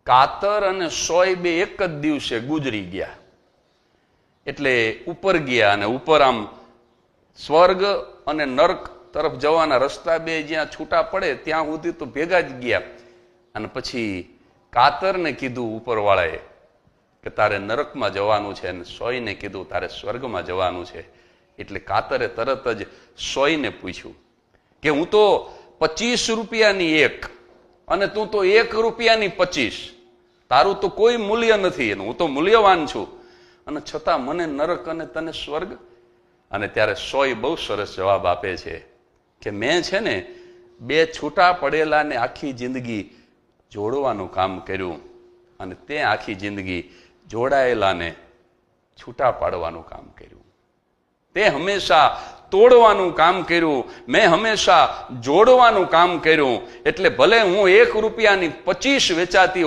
કાતર અને સોય બે એક જ દિવસે ગુજરી ગયા. એટલે ઉપર ગયા અને ઉપર આમ સ્વર્ગ અને નર્ક તરફ જવાના રસ્તા બે જ્યાં છૂટા પડે ત્યાં સુધી તો ભેગા જ ગયા. અને પછી કાતરને કીધું ઉપરવાળાએ કે તારે નરકમાં જવાનું છે, અને સોયને કીધું તારે સ્વર્ગમાં જવાનું છે. એટલે કાતરે તરત જ સોયને પૂછ્યું કે હું તો 25 રૂપિયાની એક અને તું તો 1 રૂપિયાની 25, તારું તો કોઈ મૂલ્ય નથી, હું તો મૂલ્યવાન છું, અને છતાં મને નરક અને તને સ્વર્ગ. અને ત્યારે સોય બહુ સરસ જવાબ આપે છે કે મેં છે ને બે છૂટા પડેલાને આખી જિંદગી જોડવાનું કામ કર્યું, અને તે આખી જિંદગી જોડાયેલાને છૂટા પાડવાનું કામ કર્યું. તે હંમેશા તોડવાનું કામ કર્યું, મેં હંમેશા જોડવાનું કામ કર્યું. એટલે ભલે હું 1 રૂપિયાની 25 વેચાતી